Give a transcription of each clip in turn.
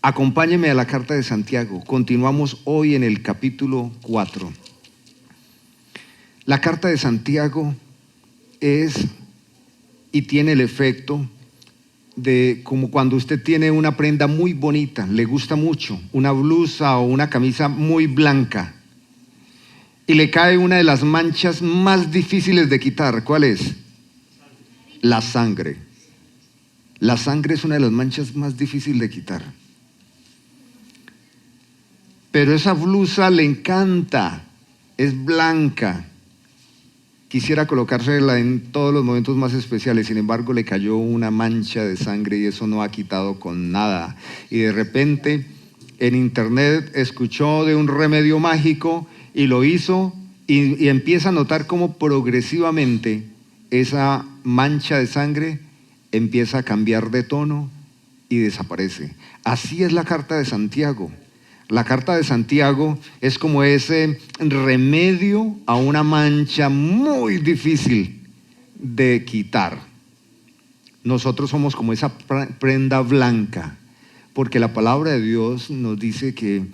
Acompáñeme a la carta de Santiago. Continuamos hoy en el capítulo 4. La carta de Santiago es y tiene el efecto de como cuando usted tiene una prenda muy bonita, le gusta mucho, una blusa o una camisa muy blanca, y le cae una de las manchas más difíciles de quitar. ¿Cuál es? La sangre. La sangre es una de las manchas más difíciles de quitar. Pero esa blusa le encanta, es blanca. Quisiera colocársela en todos los momentos más especiales, sin embargo le cayó una mancha de sangre y eso no ha quitado con nada. Y de repente en internet escuchó de un remedio mágico y lo hizo y empieza a notar cómo progresivamente esa mancha de sangre empieza a cambiar de tono y desaparece. Así es la carta de Santiago. La carta de Santiago es como ese remedio a una mancha muy difícil de quitar. Nosotros somos como esa prenda blanca, porque la palabra de Dios nos dice que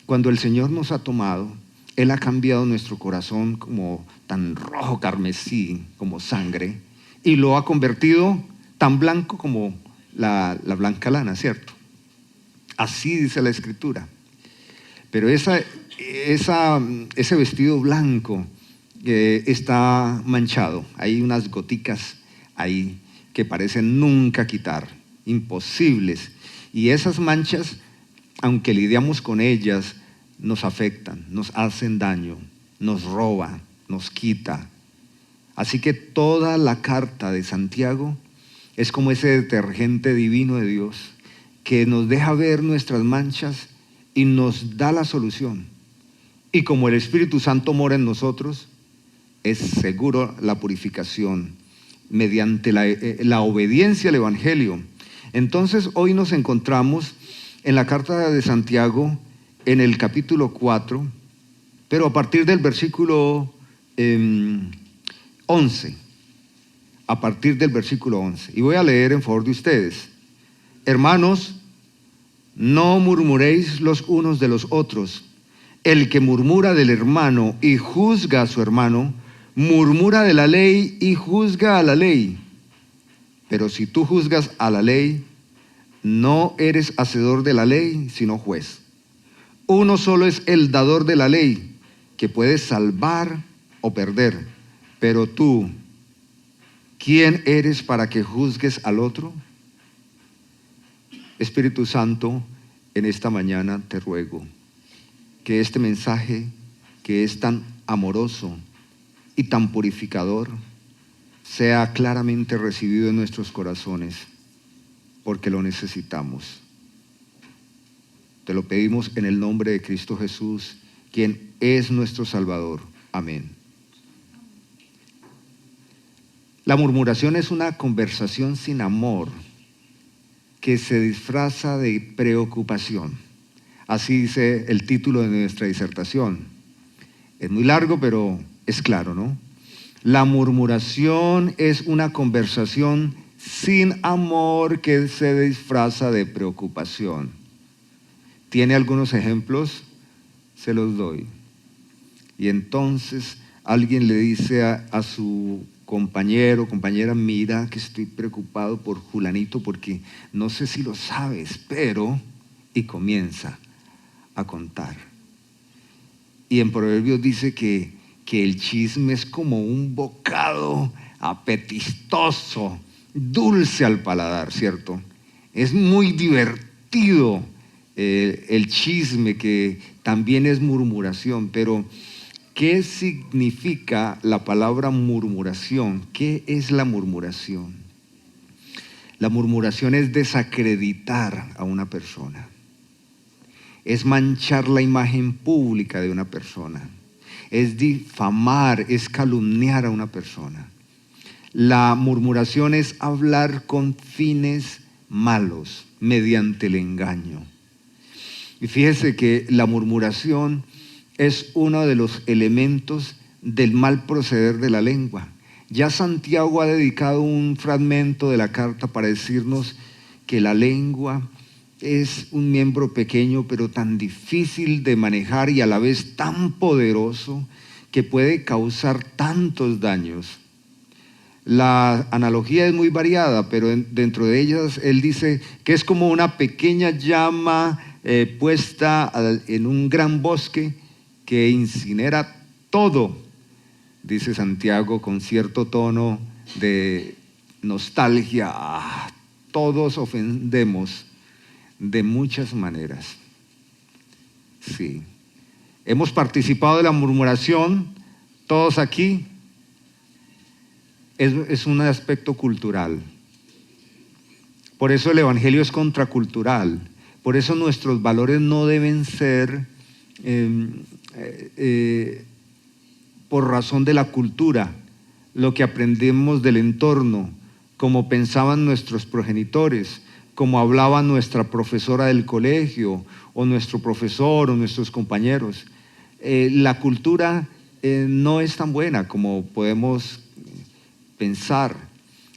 cuando el Señor nos ha tomado, Él ha cambiado nuestro corazón como tan rojo carmesí, como sangre, y lo ha convertido tan blanco como la blanca lana, ¿cierto? Así dice la Escritura. Pero ese vestido blanco está manchado. Hay unas goticas ahí que parecen nunca quitar, imposibles. Y esas manchas, aunque lidiamos con ellas, nos afectan, nos hacen daño, nos roba, nos quita. Así que toda la carta de Santiago es como ese detergente divino de Dios que nos deja ver nuestras manchas y nos da la solución. Y como el Espíritu Santo mora en nosotros, es seguro la purificación mediante la obediencia al Evangelio. Entonces hoy nos encontramos en la carta de Santiago en el capítulo 4, pero a partir del versículo 11. A partir del versículo 11. Y voy a leer en favor de ustedes. Hermanos, no murmuréis los unos de los otros. El que murmura del hermano y juzga a su hermano, murmura de la ley y juzga a la ley. Pero si tú juzgas a la ley, no eres hacedor de la ley, sino juez. Uno solo es el dador de la ley, que puede salvar o perder. Pero tú, ¿quién eres para que juzgues al otro? Espíritu Santo, en esta mañana te ruego que este mensaje, que es tan amoroso y tan purificador, sea claramente recibido en nuestros corazones, porque lo necesitamos. Te lo pedimos en el nombre de Cristo Jesús, quien es nuestro Salvador. Amén. La murmuración es una conversación sin amor que se disfraza de preocupación. Así dice el título de nuestra disertación. Es muy largo, pero es claro, ¿no? La murmuración es una conversación sin amor que se disfraza de preocupación. ¿Tiene algunos ejemplos? Se los doy. Y entonces alguien le dice a su compañero, compañera, mira que estoy preocupado por fulanito porque no sé si lo sabes, pero... Y comienza a contar. Y en Proverbios dice que el chisme es como un bocado apetitoso, dulce al paladar, ¿cierto? Es muy divertido el chisme, que también es murmuración, pero ¿qué significa la palabra murmuración? ¿Qué es la murmuración? La murmuración es desacreditar a una persona. Es manchar la imagen pública de una persona. Es difamar, es calumniar a una persona. La murmuración es hablar con fines malos, mediante el engaño. Y fíjese que la murmuración es uno de los elementos del mal proceder de la lengua. Ya Santiago ha dedicado un fragmento de la carta para decirnos que la lengua es un miembro pequeño, pero tan difícil de manejar y a la vez tan poderoso que puede causar tantos daños. La analogía es muy variada, pero dentro de ellas él dice que es como una pequeña llama puesta en un gran bosque que incinera todo, dice Santiago con cierto tono de nostalgia. Todos ofendemos de muchas maneras. Sí. Hemos participado de la murmuración, todos aquí. Es un aspecto cultural. Por eso el evangelio es contracultural. Por eso nuestros valores no deben ser por razón de la cultura, lo que aprendemos del entorno, como pensaban nuestros progenitores, como hablaba nuestra profesora del colegio, o nuestro profesor, o nuestros compañeros. La cultura no es tan buena como podemos pensar,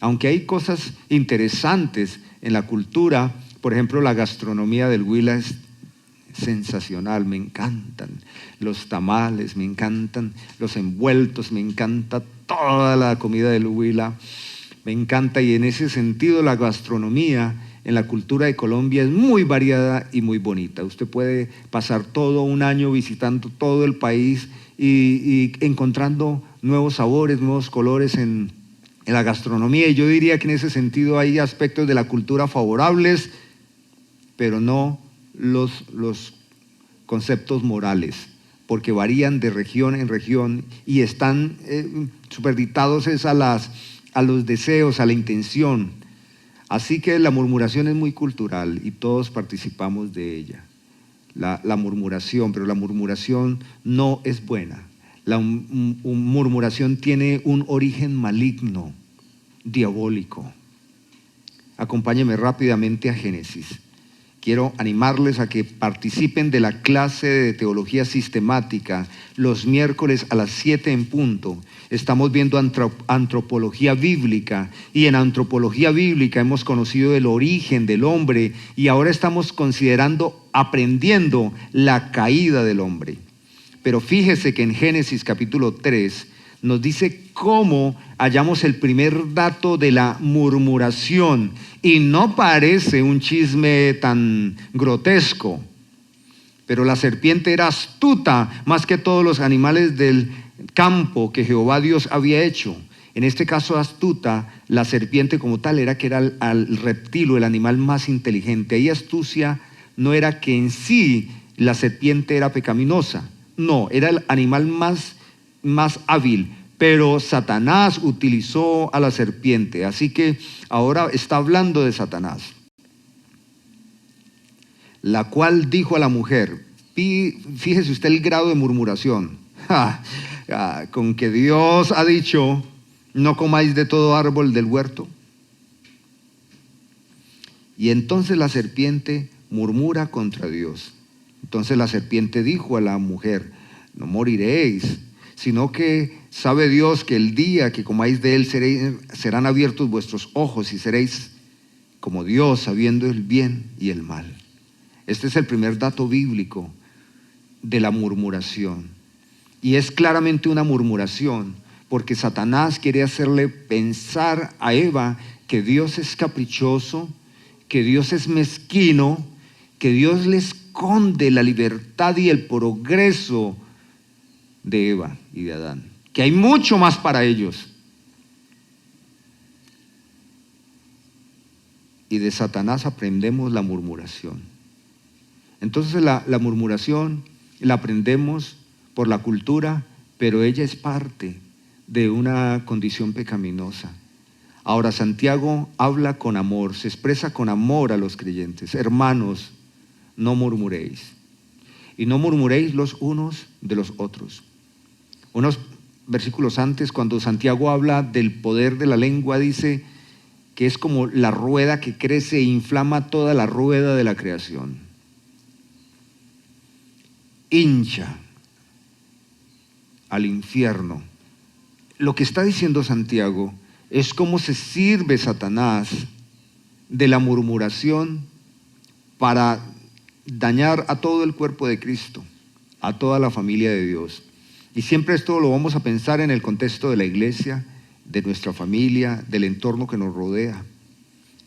aunque hay cosas interesantes en la cultura. Por ejemplo, la gastronomía del Huila es sensacional, me encantan los tamales, me encantan los envueltos, me encanta toda la comida del Huila, me encanta, y en ese sentido la gastronomía en la cultura de Colombia es muy variada y muy bonita. Usted puede pasar todo un año visitando todo el país y encontrando nuevos sabores, nuevos colores en la gastronomía, y yo diría que en ese sentido hay aspectos de la cultura favorables, pero no los conceptos morales, porque varían de región en región y están superditados a los deseos, a la intención. Así que la murmuración es muy cultural y todos participamos de ella. La murmuración, pero la murmuración no es buena. La murmuración tiene un origen maligno, diabólico. Acompáñenme rápidamente a Génesis. Quiero animarles a que participen de la clase de teología sistemática los miércoles a las 7 en punto. Estamos viendo antropología bíblica, y en antropología bíblica hemos conocido el origen del hombre y ahora estamos aprendiendo la caída del hombre. Pero fíjese que en Génesis capítulo 3 nos dice cómo hallamos el primer dato de la murmuración, y no parece un chisme tan grotesco, pero la serpiente era astuta más que todos los animales del campo que Jehová Dios había hecho. En este caso astuta, la serpiente como tal era que era el reptil o el animal más inteligente. Ahí astucia no era que en sí la serpiente era pecaminosa, no, era el animal más hábil, pero Satanás utilizó a la serpiente. Así que ahora está hablando de Satanás, la cual dijo a la mujer, fíjese usted el grado de murmuración, con que Dios ha dicho, no comáis de todo árbol del huerto. Y entonces la serpiente murmura contra Dios. Entonces la serpiente dijo a la mujer, no moriréis, sino que sabe Dios que el día que comáis de él serán abiertos vuestros ojos y seréis como Dios, sabiendo el bien y el mal. Este es el primer dato bíblico de la murmuración. Y es claramente una murmuración, porque Satanás quiere hacerle pensar a Eva que Dios es caprichoso, que Dios es mezquino, que Dios le esconde la libertad y el progreso de Eva y de Adán, que hay mucho más para ellos. Y de Satanás aprendemos la murmuración. Entonces la murmuración la aprendemos por la cultura, pero ella es parte de una condición pecaminosa. Ahora Santiago habla con amor, se expresa con amor a los creyentes. Hermanos, no murmuréis. Y no murmuréis los unos de los otros. Unos versículos antes, cuando Santiago habla del poder de la lengua, dice que es como la rueda que crece e inflama toda la rueda de la creación. Hincha al infierno. Lo que está diciendo Santiago es cómo se sirve Satanás de la murmuración para dañar a todo el cuerpo de Cristo, a toda la familia de Dios. Y siempre esto lo vamos a pensar en el contexto de la iglesia, de nuestra familia, del entorno que nos rodea.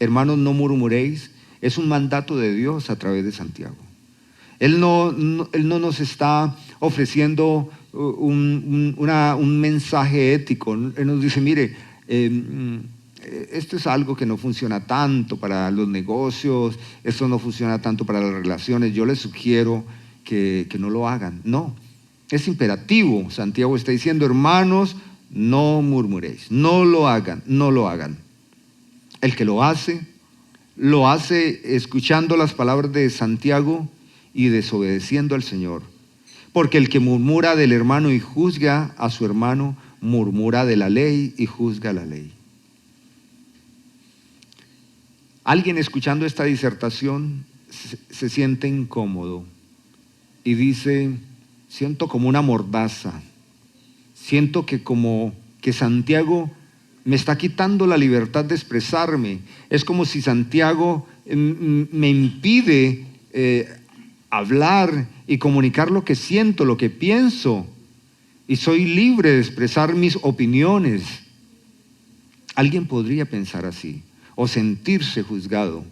Hermanos, no murmuréis, es un mandato de Dios a través de Santiago. Él no nos está ofreciendo un mensaje ético. Él nos dice, mire, esto es algo que no funciona tanto para los negocios, esto no funciona tanto para las relaciones, yo les sugiero que no lo hagan. No, es imperativo. Santiago está diciendo, hermanos, no murmuréis, no lo hagan, no lo hagan. El que lo hace escuchando las palabras de Santiago y desobedeciendo al Señor. Porque el que murmura del hermano y juzga a su hermano, murmura de la ley y juzga la ley. Alguien escuchando esta disertación se siente incómodo y dice, siento como una mordaza, siento que Santiago me está quitando la libertad de expresarme. Es como si Santiago me impide hablar y comunicar lo que siento, lo que pienso, y soy libre de expresar mis opiniones. Alguien podría pensar así o sentirse juzgado,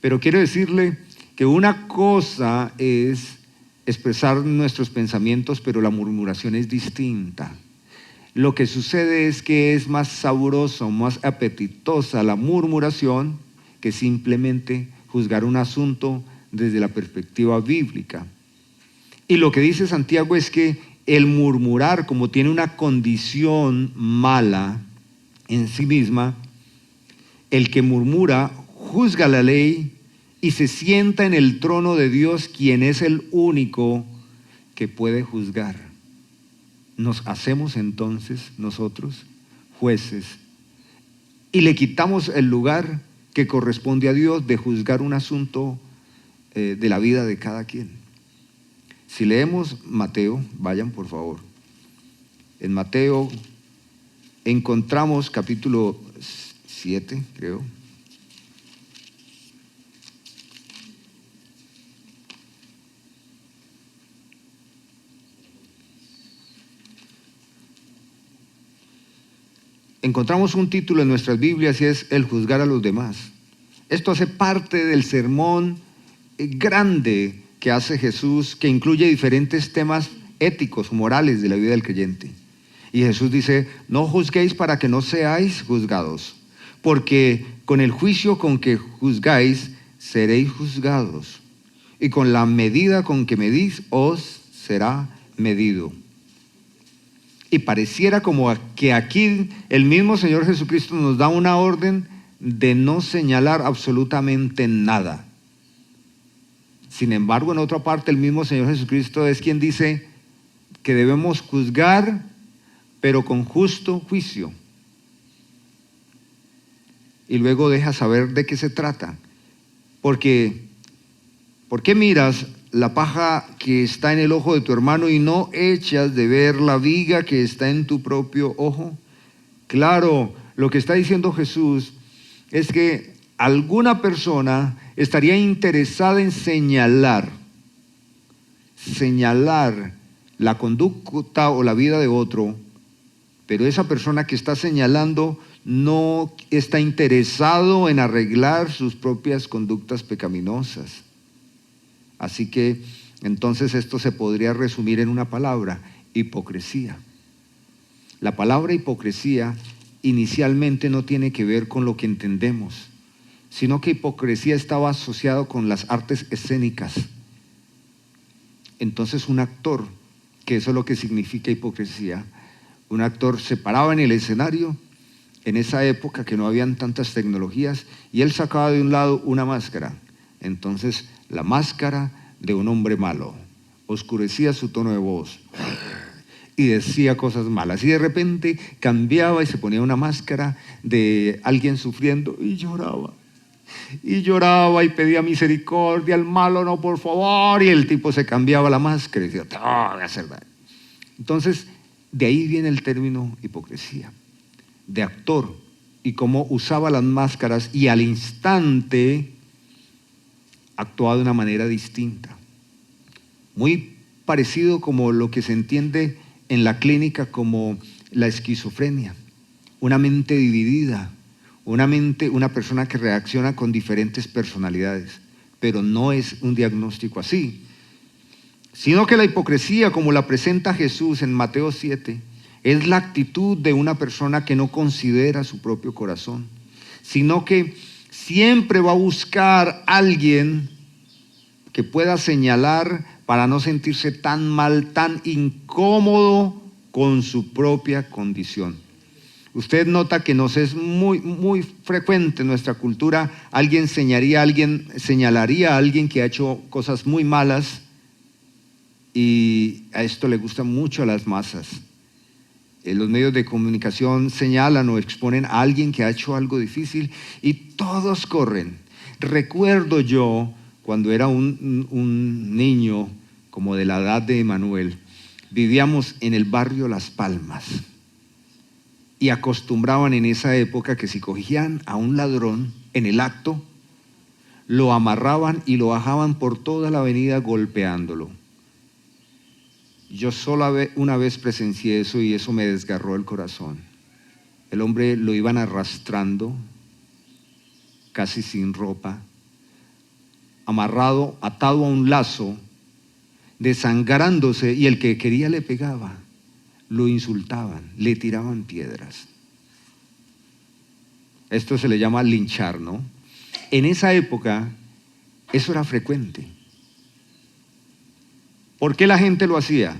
pero quiero decirle que una cosa es expresar nuestros pensamientos, pero la murmuración es distinta. Lo que sucede es que es más sabroso, más apetitosa la murmuración que simplemente juzgar un asunto desde la perspectiva bíblica. Y lo que dice Santiago es que el murmurar, como tiene una condición mala en sí misma, el que murmura juzga la ley y se sienta en el trono de Dios, quien es el único que puede juzgar. Nos hacemos entonces nosotros jueces y le quitamos el lugar que corresponde a Dios de juzgar un asunto de la vida de cada quien. Si leemos Mateo, vayan por favor. En Mateo encontramos capítulo 7, creo. Encontramos un título en nuestras Biblias y es el juzgar a los demás. Esto hace parte del sermón grande que hace Jesús, que incluye diferentes temas éticos, morales de la vida del creyente. Y Jesús dice, no juzguéis para que no seáis juzgados, porque con el juicio con que juzgáis, seréis juzgados, y con la medida con que medís, os será medido. Y pareciera como que aquí el mismo Señor Jesucristo nos da una orden de no señalar absolutamente nada. Sin embargo, en otra parte, el mismo Señor Jesucristo es quien dice que debemos juzgar, pero con justo juicio. Y luego deja saber de qué se trata. Porque, ¿por qué miras la paja que está en el ojo de tu hermano y no echas de ver la viga que está en tu propio ojo? Claro, lo que está diciendo Jesús es que alguna persona estaría interesada en señalar la conducta o la vida de otro, pero esa persona que está señalando no está interesado en arreglar sus propias conductas pecaminosas. Así que entonces esto se podría resumir en una palabra: hipocresía. La palabra hipocresía inicialmente no tiene que ver con lo que entendemos, sino que hipocresía estaba asociado con las artes escénicas. Entonces un actor, que eso es lo que significa hipocresía, un actor se paraba en el escenario, en esa época que no habían tantas tecnologías, y él sacaba de un lado una máscara. Entonces la máscara de un hombre malo, oscurecía su tono de voz y decía cosas malas, y de repente cambiaba y se ponía una máscara de alguien sufriendo y lloraba y pedía misericordia al malo, no, por favor, y el tipo se cambiaba la máscara y decía, te voy a hacer daño. Entonces de ahí viene el término hipocresía, de actor, y cómo usaba las máscaras, y al instante actuaba de una manera distinta. Muy parecido como lo que se entiende en la clínica como la esquizofrenia. Una mente dividida, una persona que reacciona con diferentes personalidades, pero no es un diagnóstico así, sino que la hipocresía, como la presenta Jesús en Mateo 7, es la actitud de una persona que no considera su propio corazón, sino que siempre va a buscar a alguien que pueda señalar para no sentirse tan mal, tan incómodo con su propia condición. Usted nota que nos es muy frecuente en nuestra cultura, alguien señalaría a alguien que ha hecho cosas muy malas, y a esto le gusta mucho a las masas. Los medios de comunicación señalan o exponen a alguien que ha hecho algo difícil y todos corren. Recuerdo yo, cuando era un niño como de la edad de Emanuel, vivíamos en el barrio Las Palmas y acostumbraban en esa época que si cogían a un ladrón en el acto, lo amarraban y lo bajaban por toda la avenida golpeándolo. Yo solo una vez presencié eso y eso me desgarró el corazón. El hombre lo iban arrastrando, casi sin ropa, amarrado, atado a un lazo, desangrándose, y el que quería le pegaba, lo insultaban, le tiraban piedras. Esto se le llama linchar, ¿no? En esa época eso era frecuente. ¿Por qué la gente lo hacía?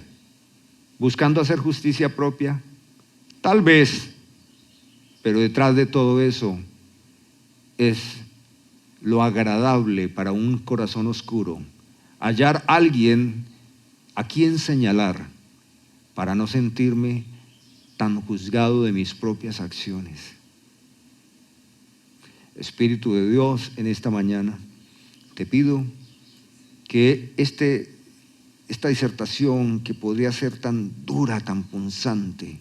¿Buscando hacer justicia propia? Tal vez, pero detrás de todo eso es lo agradable para un corazón oscuro, hallar a alguien a quien señalar para no sentirme tan juzgado de mis propias acciones. Espíritu de Dios, en esta mañana te pido que esta disertación, que podría ser tan dura, tan punzante,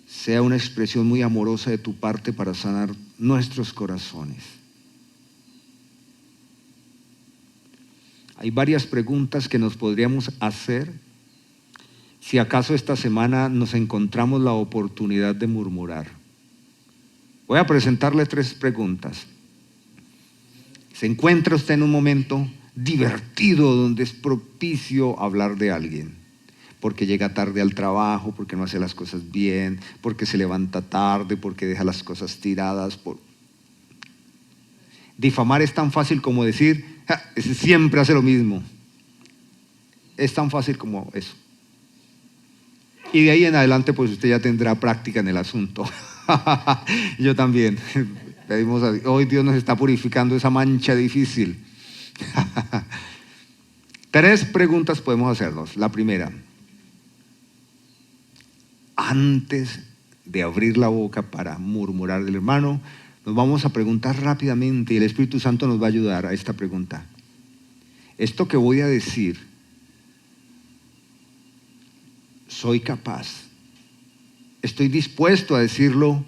sea una expresión muy amorosa de tu parte para sanar nuestros corazones. Hay varias preguntas que nos podríamos hacer si acaso esta semana nos encontramos la oportunidad de murmurar. Voy a presentarle 3 preguntas. ¿Se encuentra usted en un momento divertido donde es propicio hablar de alguien? Porque llega tarde al trabajo, porque no hace las cosas bien, porque se levanta tarde, porque deja las cosas tiradas. Difamar es tan fácil como decir, ese siempre hace lo mismo. Es tan fácil como eso. Y de ahí en adelante pues usted ya tendrá práctica en el asunto. Yo también. Pedimos a Dios, hoy Dios nos está purificando esa mancha difícil. 3 preguntas podemos hacernos. La primera, antes de abrir la boca para murmurar del hermano, nos vamos a preguntar rápidamente y el Espíritu Santo nos va a ayudar a esta pregunta. Esto que voy a decir, ¿soy capaz? ¿Estoy dispuesto a decirlo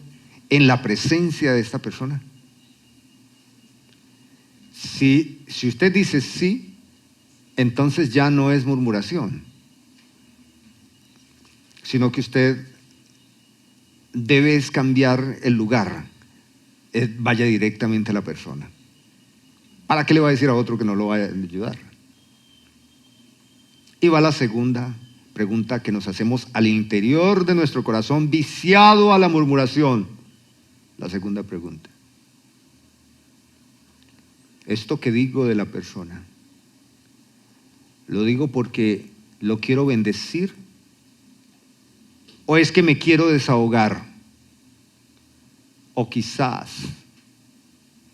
en la presencia de esta persona? Si usted dice sí, entonces ya no es murmuración, sino que usted debe cambiar el lugar, vaya directamente a la persona. ¿Para qué le va a decir a otro que no lo vaya a ayudar? Y va la segunda pregunta que nos hacemos al interior de nuestro corazón viciado a la murmuración. La segunda pregunta. Esto que digo de la persona, ¿lo digo porque lo quiero bendecir? ¿O es que me quiero desahogar? ¿O quizás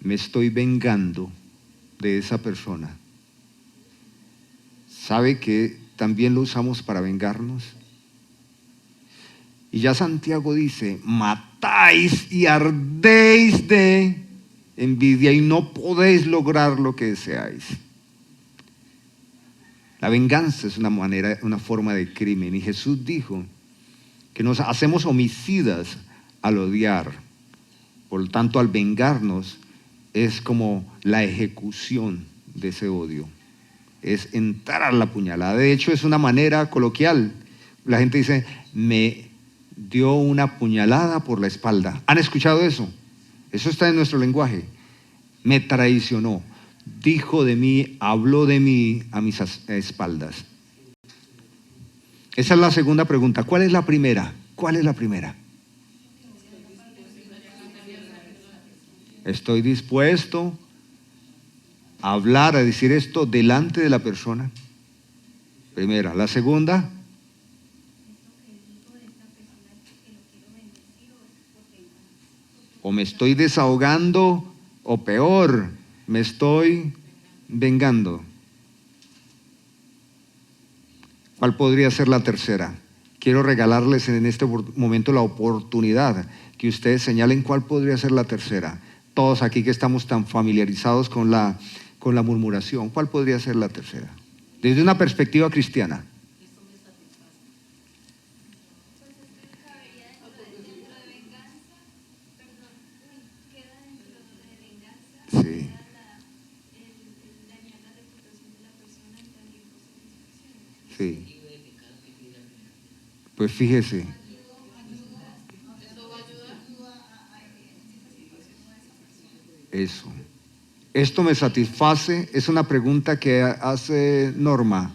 me estoy vengando de esa persona? ¿Sabe que también lo usamos para vengarnos? Y ya Santiago dice, matáis y ardéis de envidia y no podéis lograr lo que deseáis. La venganza es una forma de crimen, y Jesús dijo que nos hacemos homicidas al odiar. Por lo tanto, al vengarnos, es como la ejecución de ese odio. Es entrar a la puñalada. De hecho, es una manera coloquial. La gente dice, me dio una puñalada por la espalda. ¿Han escuchado eso? Eso está en nuestro lenguaje. Me traicionó, dijo de mí, habló de mí a mis espaldas. Esa es la segunda pregunta. ¿Cuál es la primera? ¿Cuál es la primera? Estoy dispuesto a hablar, a decir esto delante de la persona. Primera. La segunda. O me estoy desahogando, o peor, me estoy vengando. ¿Cuál podría ser la tercera? Quiero regalarles en este momento la oportunidad que ustedes señalen cuál podría ser la tercera. Todos aquí que estamos tan familiarizados con la murmuración, ¿cuál podría ser la tercera? Desde una perspectiva cristiana. Sí. Sí. Pues fíjese. Eso. Esto me satisface, es una pregunta que hace Norma.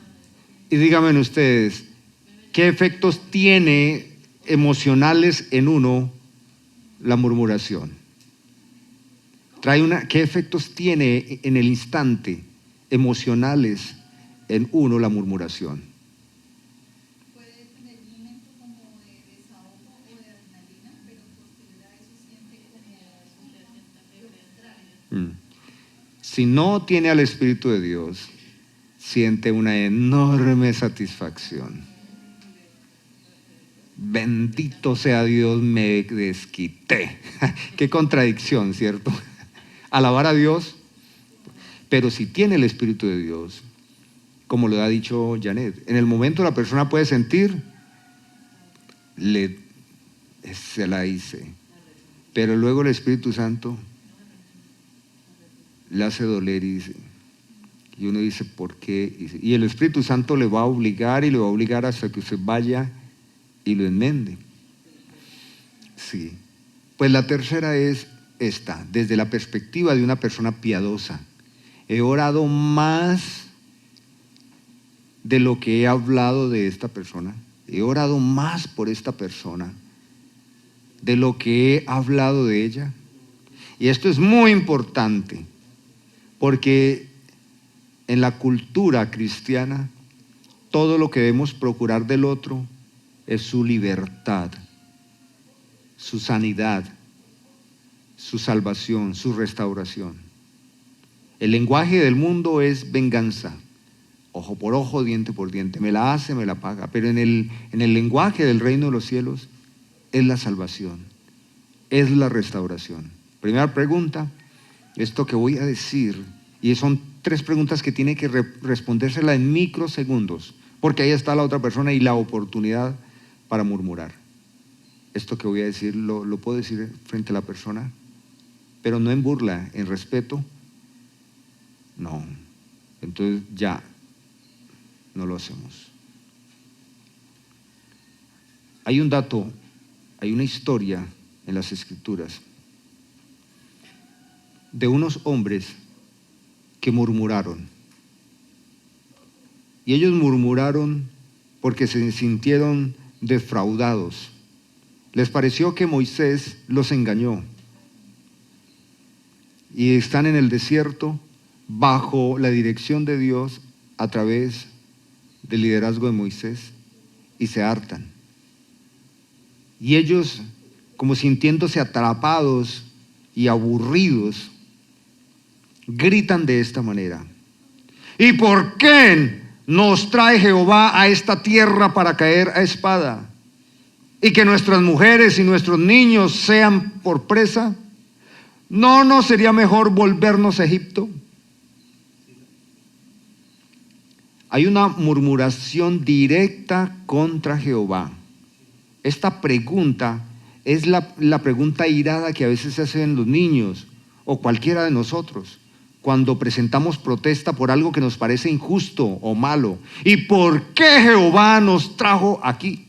Y díganme ustedes, ¿qué efectos tiene emocionales en uno la murmuración? ¿Qué efectos tiene en el instante emocionales en uno la murmuración? Puede tener un momento como de desahogo o de adrenalina, pero posterior a eso siente como Si no tiene al Espíritu de Dios, siente una enorme satisfacción. Bendito sea Dios, me desquité. Qué contradicción, ¿cierto? Alabar a Dios, pero si tiene el Espíritu de Dios, como lo ha dicho Janet, en el momento la persona puede sentir, se la hice, pero luego el Espíritu Santo le hace doler y uno dice, ¿por qué? Y el Espíritu Santo le va a obligar y le va a obligar hasta que usted vaya y lo enmende. Sí. Pues la tercera es esta, desde la perspectiva de una persona piadosa. He orado más de lo que he hablado de esta persona. He orado más por esta persona de lo que he hablado de ella. Y esto es muy importante, porque en la cultura cristiana, todo lo que debemos procurar del otro es su libertad, su sanidad, su salvación, su restauración. El lenguaje del mundo es venganza, ojo por ojo, diente por diente, me la hace, me la paga, pero en el lenguaje del reino de los cielos es la salvación, es la restauración. Primera pregunta, esto que voy a decir, y son 3 preguntas que tiene que respondérsela en microsegundos, porque ahí está la otra persona y la oportunidad para murmurar. Esto que voy a decir lo puedo decir frente a la persona, pero no en burla, en respeto. No, entonces ya no lo hacemos. Hay un dato, hay una historia en las Escrituras de unos hombres que murmuraron. Y ellos murmuraron porque se sintieron defraudados. Les pareció que Moisés los engañó. Y están en el desierto bajo la dirección de Dios a través del liderazgo de Moisés y se hartan. Y ellos, como sintiéndose atrapados y aburridos, gritan de esta manera: ¿y por qué nos trae Jehová a esta tierra para caer a espada? ¿Y que nuestras mujeres y nuestros niños sean por presa? ¿No nos sería mejor volvernos a Egipto? Hay una murmuración directa contra Jehová. Esta pregunta es la pregunta irada que a veces se hacen los niños o cualquiera de nosotros, cuando presentamos protesta por algo que nos parece injusto o malo. ¿Y por qué Jehová nos trajo aquí?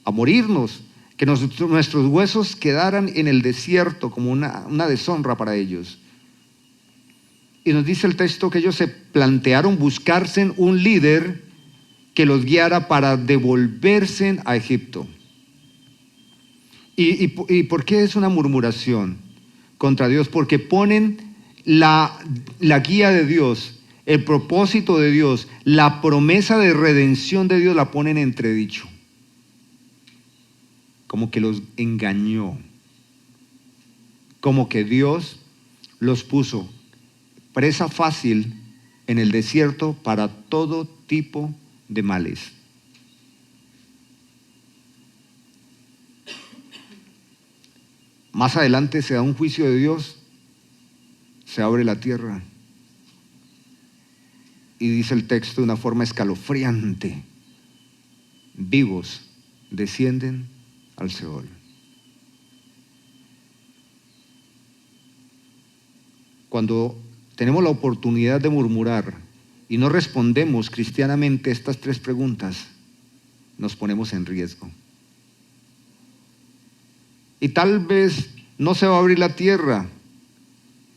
A morirnos, que nuestros huesos quedaran en el desierto como una deshonra para ellos. Y nos dice el texto que ellos se plantearon buscarse un líder que los guiara para devolverse a Egipto. ¿Y por qué es una murmuración contra Dios? Porque ponen la guía de Dios, el propósito de Dios, la promesa de redención de Dios, la ponen en entredicho. Como que los engañó. Como que Dios los puso presa fácil en el desierto para todo tipo de males. Más adelante se da un juicio de Dios, se abre la tierra y dice el texto de una forma escalofriante: vivos descienden al Seol. Cuando tenemos la oportunidad de murmurar y no respondemos cristianamente estas 3 preguntas, nos ponemos en riesgo. Y tal vez no se va a abrir la tierra,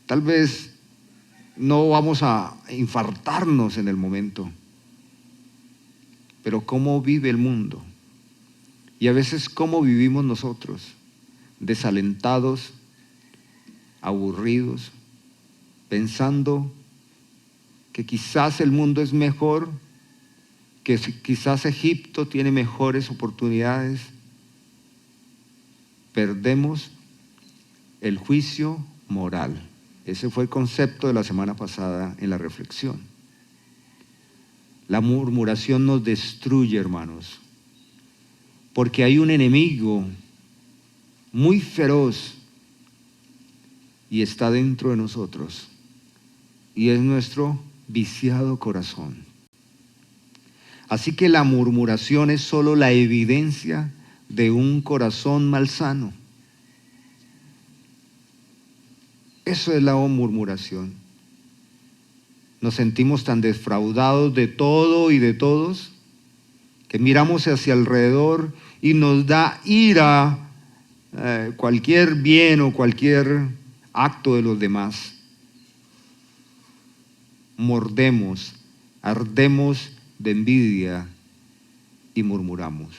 tal vez no vamos a infartarnos en el momento, pero ¿cómo vive el mundo? Y a veces ¿cómo vivimos nosotros? Desalentados, aburridos, pensando que quizás el mundo es mejor, que quizás Egipto tiene mejores oportunidades. Perdemos el juicio moral. Ese fue el concepto de la semana pasada en la reflexión. La murmuración nos destruye, hermanos, porque hay un enemigo muy feroz y está dentro de nosotros, y es nuestro viciado corazón. Así que la murmuración es solo la evidencia de un corazón malsano. Eso es la murmuración. Nos sentimos tan defraudados de todo y de todos que miramos hacia alrededor y nos da ira cualquier bien o cualquier acto de los demás. Mordemos, ardemos de envidia y murmuramos.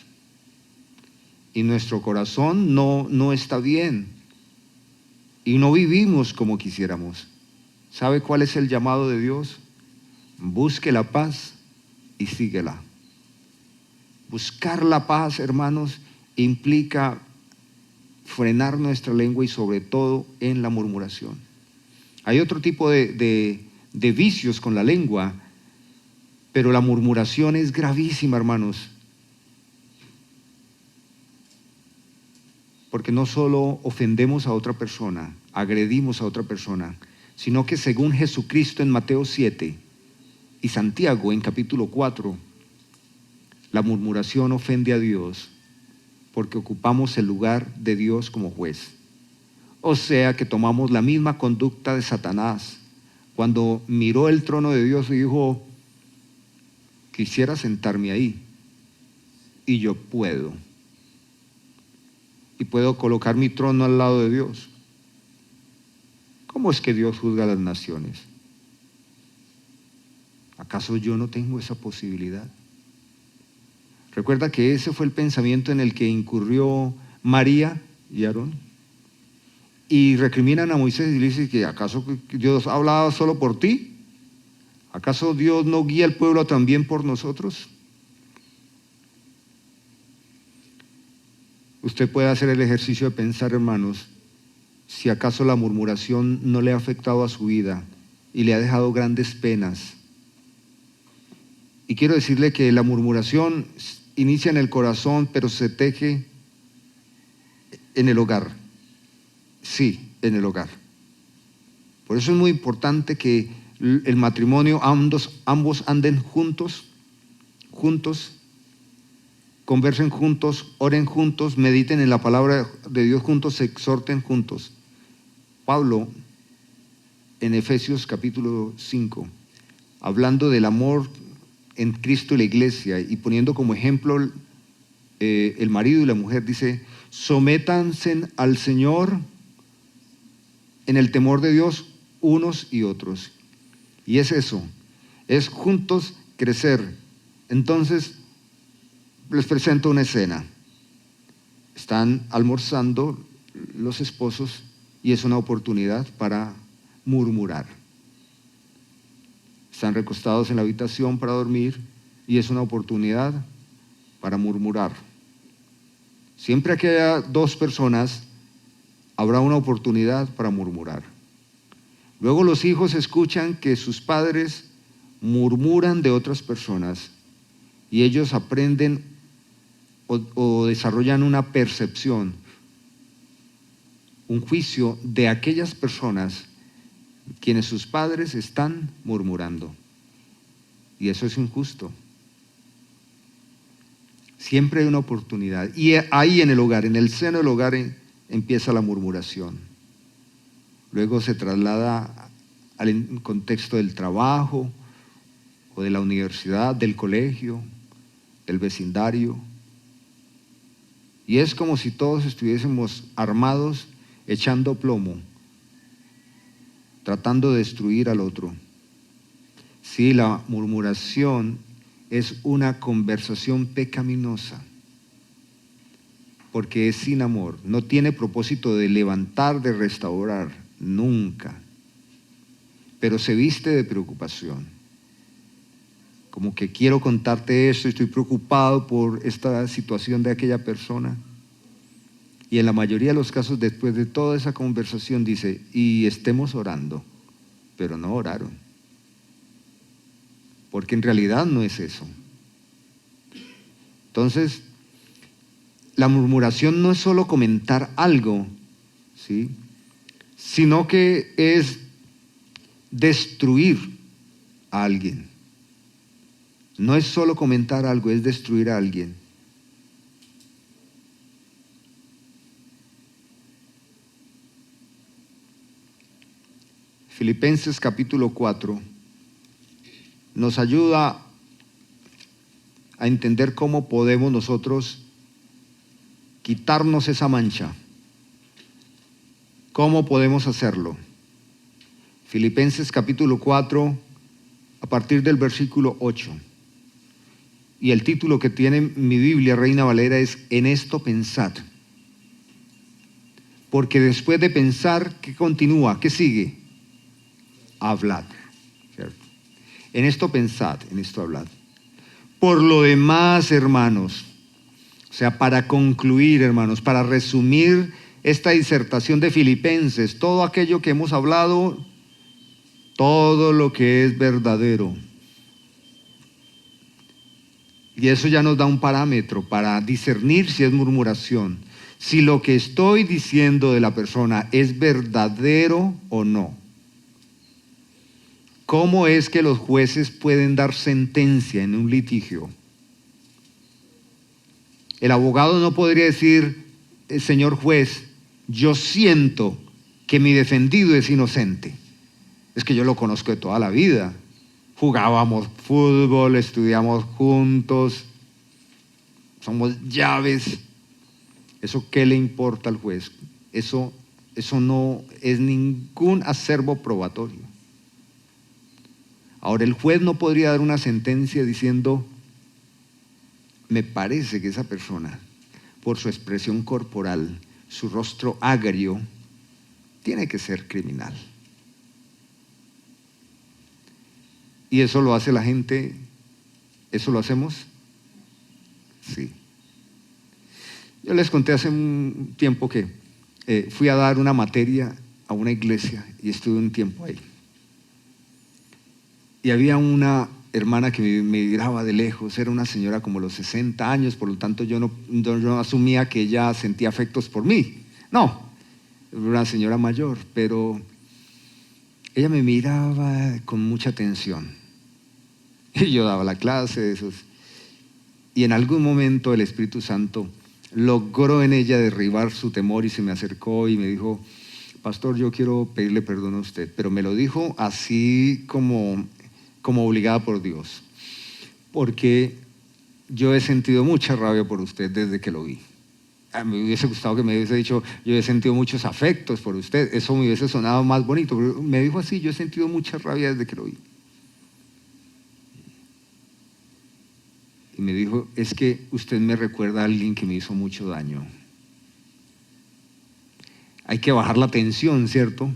Y nuestro corazón no está bien y no vivimos como quisiéramos. ¿Sabe cuál es el llamado de Dios? Busque la paz y síguela. Buscar la paz, hermanos, implica frenar nuestra lengua y sobre todo en la murmuración. Hay otro tipo de vicios con la lengua, pero la murmuración es gravísima, hermanos. Porque no solo ofendemos a otra persona, agredimos a otra persona, sino que según Jesucristo en Mateo 7 y Santiago en capítulo 4, la murmuración ofende a Dios porque ocupamos el lugar de Dios como juez. O sea que tomamos la misma conducta de Satanás cuando miró el trono de Dios y dijo: quisiera sentarme ahí y yo puedo. Y puedo colocar mi trono al lado de Dios. ¿Cómo es que Dios juzga a las naciones? ¿Acaso yo no tengo esa posibilidad? Recuerda que ese fue el pensamiento en el que incurrió María y Aarón. Y recriminan a Moisés y le dicen que ¿acaso Dios ha hablado solo por ti? ¿Acaso Dios no guía al pueblo también por nosotros? Usted puede hacer el ejercicio de pensar, hermanos, si acaso la murmuración no le ha afectado a su vida y le ha dejado grandes penas. Y quiero decirle que la murmuración inicia en el corazón, pero se teje en el hogar. Sí, en el hogar. Por eso es muy importante que el matrimonio, ambos anden juntos, conversen juntos, oren juntos, mediten en la palabra de Dios juntos, se exhorten juntos. Pablo en Efesios capítulo 5, hablando del amor en Cristo y la iglesia y poniendo como ejemplo el marido y la mujer, dice: sométanse al Señor en el temor de Dios unos y otros. Y es eso, es juntos crecer. Entonces, les presento una escena. Están almorzando los esposos y es una oportunidad para murmurar. Están recostados en la habitación para dormir y es una oportunidad para murmurar. Siempre que haya dos personas, habrá una oportunidad para murmurar. Luego los hijos escuchan que sus padres murmuran de otras personas y ellos aprenden o desarrollan una percepción, un juicio de aquellas personas quienes sus padres están murmurando. Y eso es injusto. Siempre hay una oportunidad. Y ahí en el hogar, en el seno del hogar, empieza la murmuración. Luego se traslada al contexto del trabajo o de la universidad, del colegio, del vecindario. Y es como si todos estuviésemos armados, echando plomo, tratando de destruir al otro. Sí, la murmuración es una conversación pecaminosa, porque es sin amor, no tiene propósito de levantar, de restaurar, nunca, pero se viste de preocupación, como que quiero contarte esto, estoy preocupado por esta situación de aquella persona. Y en la mayoría de los casos, después de toda esa conversación, dice: y estemos orando, pero no oraron, porque en realidad no es eso. Entonces, la murmuración no es solo comentar algo, ¿sí?, sino que es destruir a alguien. No es solo comentar algo, es destruir a alguien. Filipenses capítulo 4 nos ayuda a entender cómo podemos nosotros quitarnos esa mancha. ¿Cómo podemos hacerlo? Filipenses capítulo 4, a partir del versículo 8. Y el título que tiene mi Biblia, Reina Valera, es: en esto pensad. Porque después de pensar, ¿qué continúa? ¿Qué sigue? Hablad. ¿Cierto? En esto pensad, en esto hablad. Por lo demás, hermanos, o sea, para concluir, hermanos, para resumir esta disertación de Filipenses, todo aquello que hemos hablado, todo lo que es verdadero. Y eso ya nos da un parámetro para discernir si es murmuración. Si lo que estoy diciendo de la persona es verdadero o no. ¿Cómo es que los jueces pueden dar sentencia en un litigio? El abogado no podría decir: señor juez, yo siento que mi defendido es inocente. Es que yo lo conozco de toda la vida. Jugábamos fútbol, estudiamos juntos, somos llaves. ¿Eso qué le importa al juez? Eso no es ningún acervo probatorio. Ahora, el juez no podría dar una sentencia diciendo: me parece que esa persona, por su expresión corporal, su rostro agrio, tiene que ser criminal. ¿Y eso lo hace la gente? ¿Eso lo hacemos? Sí. Yo les conté hace un tiempo que fui a dar una materia a una iglesia y estuve un tiempo ahí. Y había una hermana que me miraba de lejos, era una señora como los 60 años, por lo tanto yo no asumía que ella sentía afectos por mí. No, era una señora mayor, pero ella me miraba con mucha atención. Y yo daba la clase de esos. Y en algún momento el Espíritu Santo logró en ella derribar su temor y se me acercó y me dijo: pastor, yo quiero pedirle perdón a usted, pero me lo dijo así como obligada por Dios, porque yo he sentido mucha rabia por usted desde que lo vi. Me hubiese gustado que me hubiese dicho, yo he sentido muchos afectos por usted, eso me hubiese sonado más bonito, pero me dijo así, yo he sentido mucha rabia desde que lo vi. Y me dijo, es que usted me recuerda a alguien que me hizo mucho daño. Hay que bajar la tensión, ¿cierto?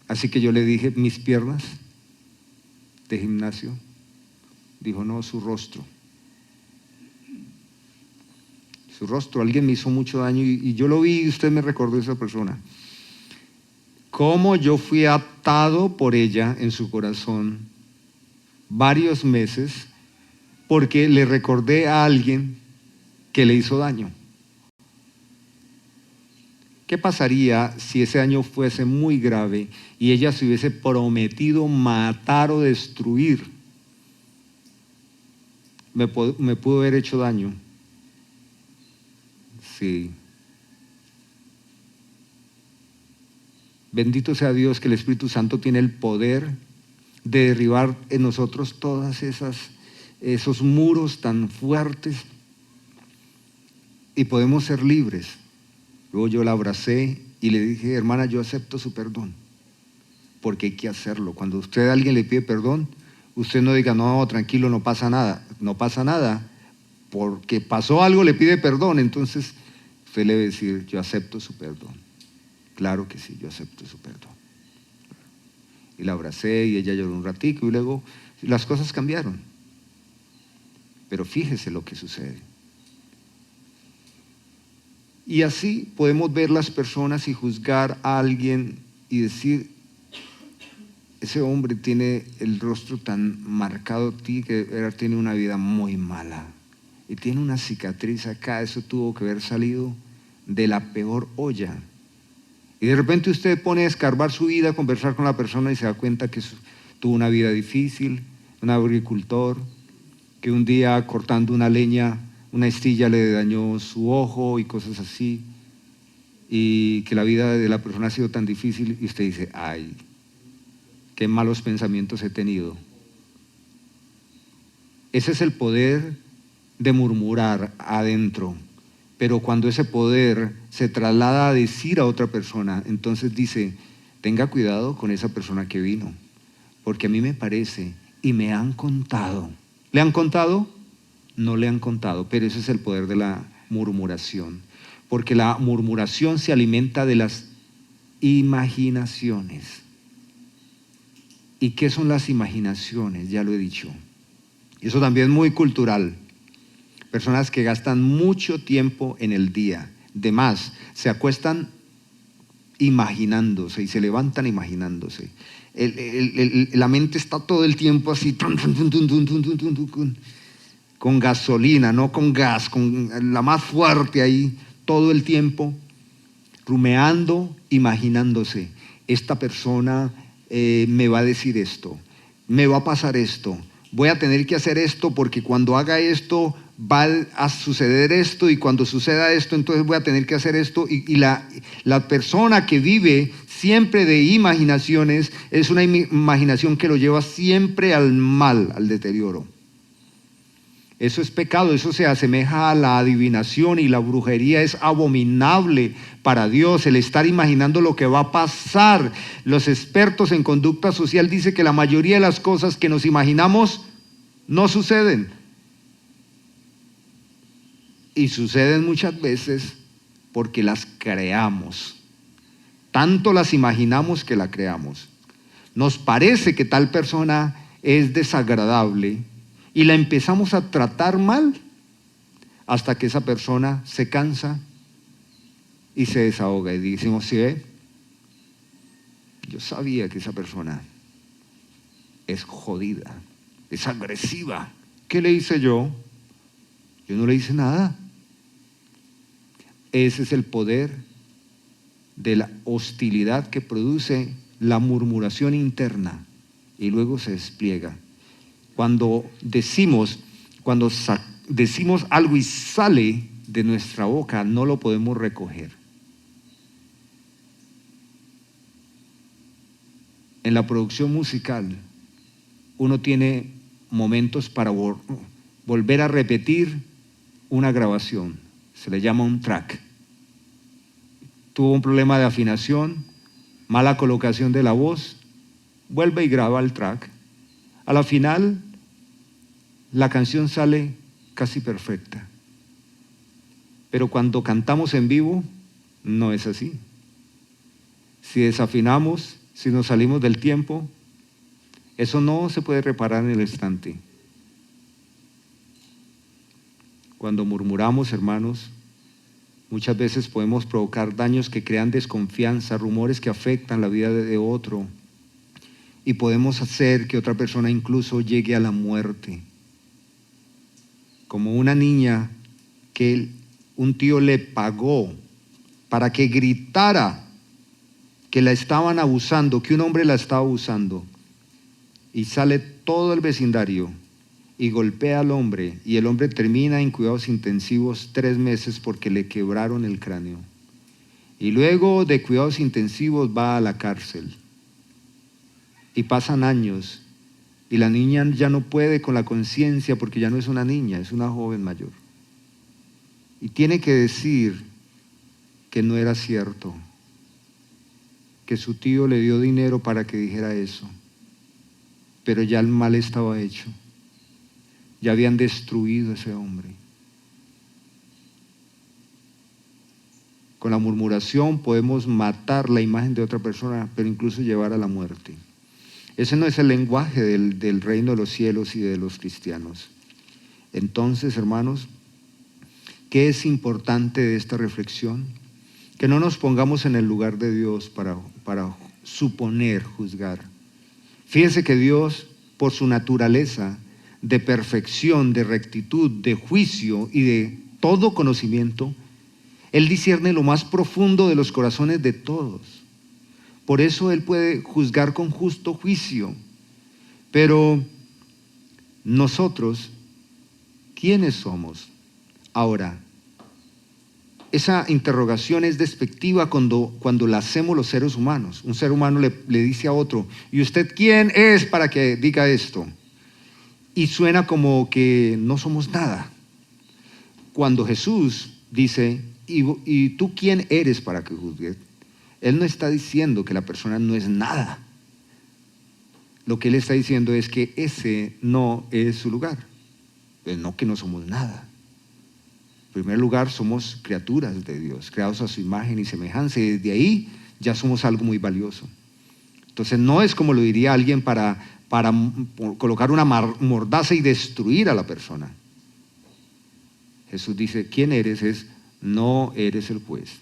Así que yo le dije, mis piernas de gimnasio. Dijo, no, su rostro. Su rostro, alguien me hizo mucho daño y yo lo vi y usted me recordó a esa persona. Cómo yo fui atado por ella en su corazón varios meses porque le recordé a alguien que le hizo daño. ¿Qué pasaría si ese daño fuese muy grave y ella se hubiese prometido matar o destruir? Me pudo haber hecho daño. Sí. Bendito sea Dios que el Espíritu Santo tiene el poder de derribar en nosotros todas esos muros tan fuertes y podemos ser libres. Luego yo la abracé y le dije, hermana, yo acepto su perdón, porque hay que hacerlo. Cuando usted a alguien le pide perdón, usted no diga, no, tranquilo, no pasa nada. No pasa nada, porque pasó algo, le pide perdón. Entonces, usted le debe decir, yo acepto su perdón. Claro que sí, yo acepto su perdón. Y la abracé y ella lloró un ratico y luego las cosas cambiaron. Pero fíjese lo que sucede. Y así podemos ver las personas y juzgar a alguien y decir, ese hombre tiene el rostro tan marcado que tiene una vida muy mala y tiene una cicatriz acá, eso tuvo que haber salido de la peor olla. Y de repente usted pone a escarbar su vida, a conversar con la persona y se da cuenta que tuvo una vida difícil, un agricultor, que un día cortando una leña, una estilla le dañó su ojo y cosas así, y que la vida de la persona ha sido tan difícil y usted dice, ay, qué malos pensamientos he tenido. Ese es el poder de murmurar adentro, pero cuando ese poder se traslada a decir a otra persona, entonces dice, tenga cuidado con esa persona que vino, porque a mí me parece y me han contado. ¿Le han contado? No le han contado, pero ese es el poder de la murmuración, porque la murmuración se alimenta de las imaginaciones. ¿Y qué son las imaginaciones? Ya lo he dicho. Eso también es muy cultural. Personas que gastan mucho tiempo en el día, de más, se acuestan imaginándose y se levantan imaginándose. La mente está todo el tiempo así, con gasolina, no con gas, con la más fuerte ahí, todo el tiempo, rumeando, imaginándose. Esta persona me va a decir esto, me va a pasar esto, voy a tener que hacer esto porque cuando haga esto va a suceder esto y cuando suceda esto entonces voy a tener que hacer esto y la persona que vive siempre de imaginaciones es una imaginación que lo lleva siempre al mal, al deterioro. Eso es pecado, eso se asemeja a la adivinación y la brujería es abominable para Dios, el estar imaginando lo que va a pasar. Los expertos en conducta social dicen que la mayoría de las cosas que nos imaginamos no suceden. Y suceden muchas veces porque las creamos. Tanto las imaginamos que la creamos. Nos parece que tal persona es desagradable y la empezamos a tratar mal hasta que esa persona se cansa y se desahoga. Y decimos, ¿sí ve? Yo sabía que esa persona es jodida, es agresiva. ¿Qué le hice yo? Yo no le hice nada. Ese es el poder de la hostilidad que produce la murmuración interna y luego se despliega. Cuando decimos algo y sale de nuestra boca, no lo podemos recoger. en la producción musical, uno tiene momentos para volver a repetir una grabación. Se le llama un track. Tuvo un problema de afinación, mala colocación de la voz, vuelve y graba el track. A la final, la canción sale casi perfecta. Pero cuando cantamos en vivo, no es así. Si desafinamos, si nos salimos del tiempo, eso no se puede reparar en el instante. Cuando murmuramos, hermanos, muchas veces podemos provocar daños que crean desconfianza, rumores que afectan la vida de otro, y podemos hacer que otra persona incluso llegue a la muerte. Como una niña que un tío le pagó para que gritara que la estaban abusando, que un hombre la estaba abusando, y sale todo el vecindario y golpea al hombre, y el hombre termina en cuidados intensivos 3 meses porque le quebraron el cráneo. Y luego de cuidados intensivos va a la cárcel. Y pasan años, y la niña ya no puede con la conciencia porque ya no es una niña, es una joven mayor. Y tiene que decir que no era cierto, que su tío le dio dinero para que dijera eso, pero ya el mal estaba hecho. Ya habían destruido a ese hombre. Con la murmuración podemos matar la imagen de otra persona, pero incluso llevar a la muerte. Ese no es el lenguaje del reino de los cielos y de los cristianos. Entonces, hermanos, ¿qué es importante de esta reflexión? Que no nos pongamos en el lugar de Dios para suponer, juzgar. Fíjense que Dios, por su naturaleza de perfección, de rectitud, de juicio y de todo conocimiento, Él discierne lo más profundo de los corazones de todos. Por eso Él puede juzgar con justo juicio. Pero nosotros, ¿quiénes somos? Ahora, esa interrogación es despectiva cuando la hacemos los seres humanos. Un ser humano le dice a otro, ¿y usted quién es para que diga esto? Y suena como que no somos nada. Cuando Jesús dice, ¿y tú quién eres para que juzgues? Él no está diciendo que la persona no es nada. Lo que Él está diciendo es que ese no es su lugar. Pues no que no somos nada. En primer lugar, somos criaturas de Dios, creados a su imagen y semejanza, y desde ahí ya somos algo muy valioso. Entonces no es como lo diría alguien para colocar una mordaza y destruir a la persona. Jesús dice, ¿quién eres? No eres el juez.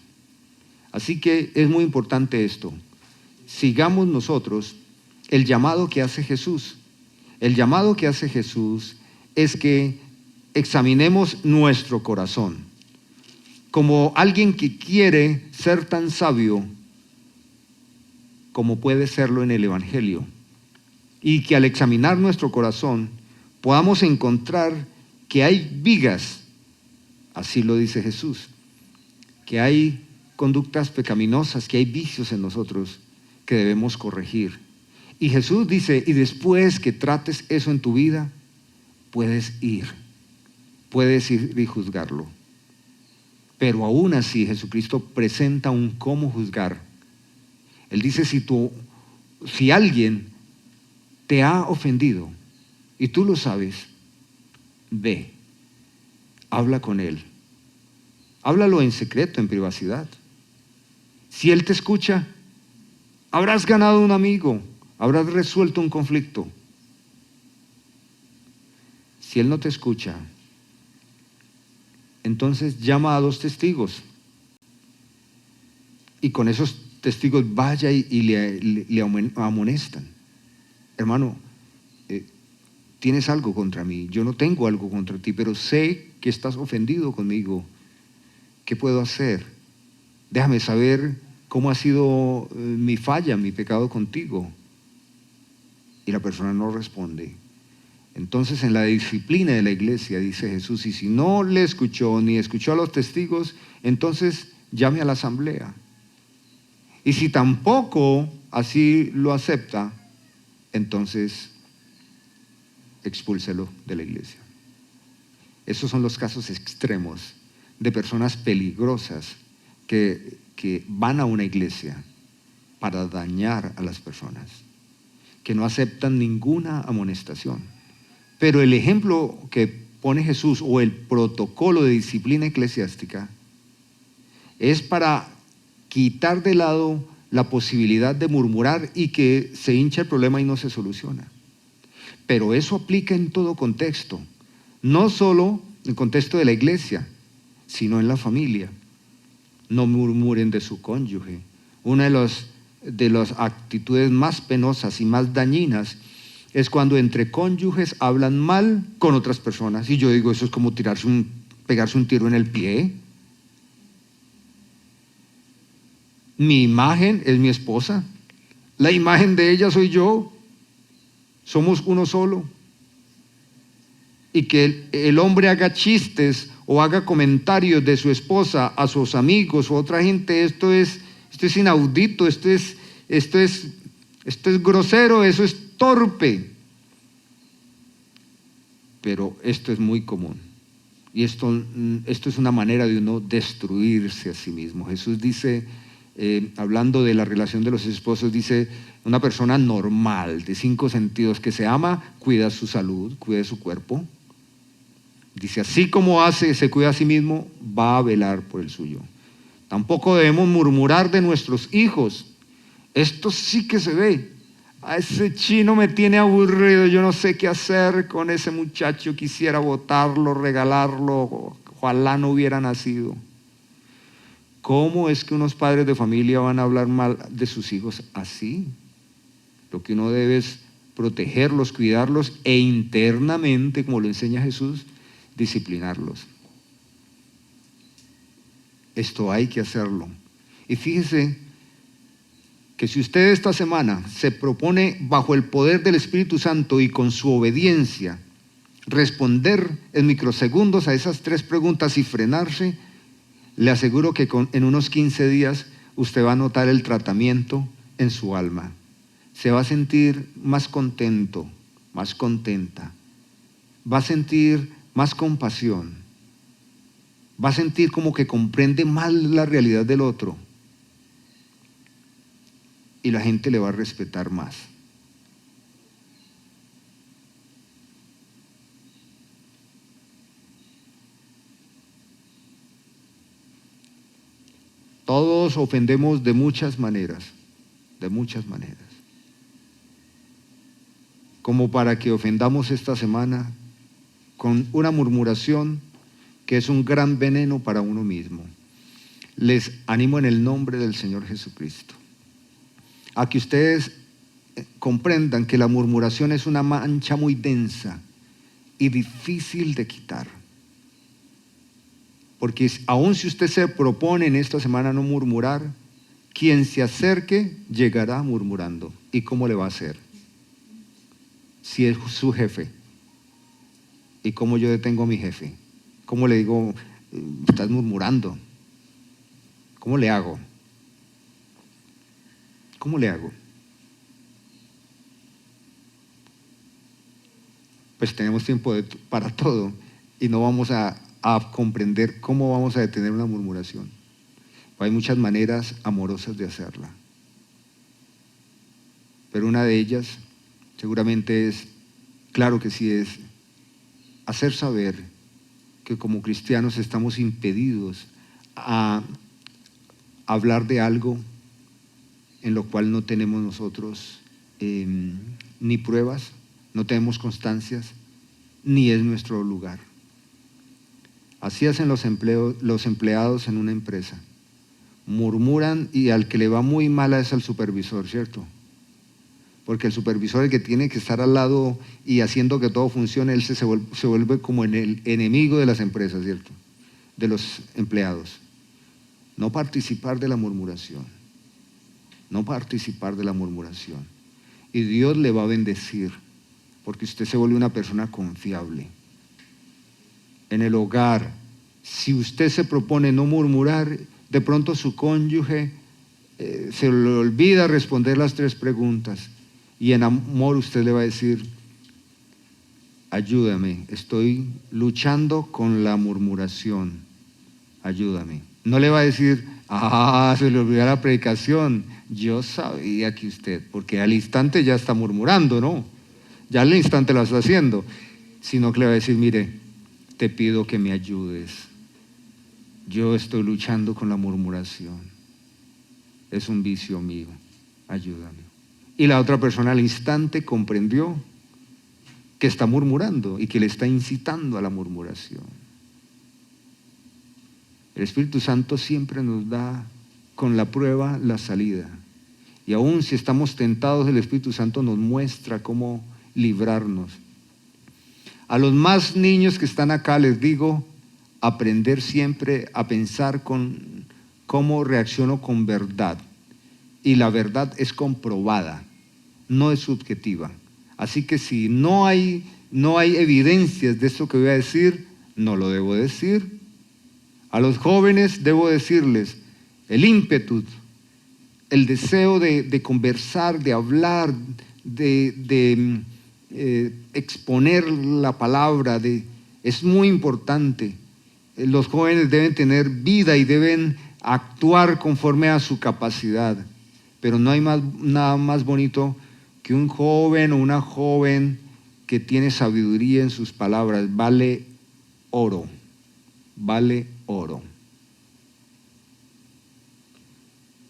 Así que es muy importante esto. Sigamos nosotros el llamado que hace Jesús. El llamado que hace Jesús es que examinemos nuestro corazón como alguien que quiere ser tan sabio como puede serlo en el Evangelio, y que al examinar nuestro corazón podamos encontrar que hay vigas, así lo dice Jesús, que hay conductas pecaminosas, que hay vicios en nosotros que debemos corregir. Y Jesús dice, y después que trates eso en tu vida, puedes ir y juzgarlo. Pero aún así Jesucristo presenta un cómo juzgar. Él dice, si alguien te ha ofendido y tú lo sabes, ve, habla con él. Háblalo en secreto, en privacidad. Si él te escucha, habrás ganado un amigo, habrás resuelto un conflicto. Si él no te escucha, entonces llama a 2 testigos. Y con esos testigos vaya y le amonestan. Hermano, tienes algo contra mí. Yo no tengo algo contra ti, pero sé que estás ofendido conmigo. ¿Qué puedo hacer? Déjame saber cómo ha sido mi falla, mi pecado contigo. Y la persona no responde. Entonces, en la disciplina de la iglesia, dice Jesús, y si no le escuchó ni escuchó a los testigos, entonces llame a la asamblea. Y si tampoco así lo acepta, entonces expúlselo de la iglesia. Esos son los casos extremos de personas peligrosas que van a una iglesia para dañar a las personas, que no aceptan ninguna amonestación. Pero el ejemplo que pone Jesús o el protocolo de disciplina eclesiástica es para quitar de lado la posibilidad de murmurar y que se hincha el problema y no se soluciona. Pero eso aplica en todo contexto, no solo en el contexto de la iglesia, sino en la familia. No murmuren de su cónyuge. Una de las actitudes más penosas y más dañinas es cuando entre cónyuges hablan mal con otras personas. Y yo digo, eso es como pegarse un tiro en el pie. Mi imagen es mi esposa. La imagen de ella soy yo. Somos uno solo. Y que el hombre haga chistes o haga comentarios de su esposa a sus amigos o a otra gente, esto es inaudito, esto es grosero, eso es torpe. Pero esto es muy común. Y esto es una manera de uno destruirse a sí mismo. Jesús dice, hablando de la relación de los esposos, dice, una persona normal, de 5 sentidos, que se ama, cuida su salud, cuida su cuerpo. Dice, así como se cuida a sí mismo, va a velar por el suyo. Tampoco debemos murmurar de nuestros hijos. Esto sí que se ve. A ese chino me tiene aburrido, yo no sé qué hacer con ese muchacho, quisiera botarlo, regalarlo, ojalá no hubiera nacido. ¿Cómo es que unos padres de familia van a hablar mal de sus hijos así? Lo que uno debe es protegerlos, cuidarlos e internamente, como lo enseña Jesús, disciplinarlos. Esto hay que hacerlo. Y fíjese que si usted esta semana se propone bajo el poder del Espíritu Santo y con su obediencia responder en microsegundos a esas 3 preguntas y frenarse, le aseguro que en unos 15 días usted va a notar el tratamiento en su alma. Se va a sentir más contento, más contenta. Va a sentir más compasión. Va a sentir como que comprende más la realidad del otro. Y la gente le va a respetar más. Todos ofendemos de muchas maneras, como para que ofendamos esta semana con una murmuración que es un gran veneno para uno mismo. Les animo en el nombre del Señor Jesucristo a que ustedes comprendan que la murmuración es una mancha muy densa y difícil de quitar. Porque aun si usted se propone en esta semana no murmurar, quien se acerque llegará murmurando. ¿Y cómo le va a hacer? Si es su jefe. ¿Y cómo yo detengo a mi jefe? ¿Cómo le digo, estás murmurando? ¿Cómo le hago? ¿Cómo le hago? Pues tenemos tiempo para todo y no vamos a comprender cómo vamos a detener una murmuración. Hay muchas maneras amorosas de hacerla. Pero una de ellas seguramente es, claro que sí, es hacer saber que como cristianos estamos impedidos a hablar de algo en lo cual no tenemos nosotros ni pruebas, no tenemos constancias, ni es nuestro lugar. Así hacen los empleados en una empresa. Murmuran y al que le va muy mal es al supervisor, ¿cierto? Porque el supervisor, el que tiene que estar al lado y haciendo que todo funcione, él se vuelve como en el enemigo de las empresas, ¿cierto? De los empleados. No participar de la murmuración. No participar de la murmuración. Y Dios le va a bendecir, porque usted se vuelve una persona confiable. En el hogar, si usted se propone no murmurar, de pronto su cónyuge se le olvida responder las 3 preguntas. Y en amor usted le va a decir, ayúdame, estoy luchando con la murmuración, ayúdame. No le va a decir, se le olvidó la predicación, yo sabía que usted, porque al instante ya está murmurando, ¿no? Ya al instante lo está haciendo, sino que le va a decir, mire, te pido que me ayudes, yo estoy luchando con la murmuración, es un vicio mío, ayúdame. Y la otra persona al instante comprendió que está murmurando y que le está incitando a la murmuración. El Espíritu Santo siempre nos da con la prueba la salida. Y aún si estamos tentados, el Espíritu Santo nos muestra cómo librarnos. A los más niños que están acá les digo, aprender siempre a pensar con cómo reacciono con verdad. Y la verdad es comprobada, no es subjetiva. Así que si no hay evidencias de eso que voy a decir, no lo debo decir. A los jóvenes debo decirles el ímpetu, el deseo de conversar, de hablar, de exponer la palabra, es muy importante. Los jóvenes deben tener vida y deben actuar conforme a su capacidad. Pero no hay nada más bonito que un joven o una joven que tiene sabiduría en sus palabras. Vale oro, vale oro.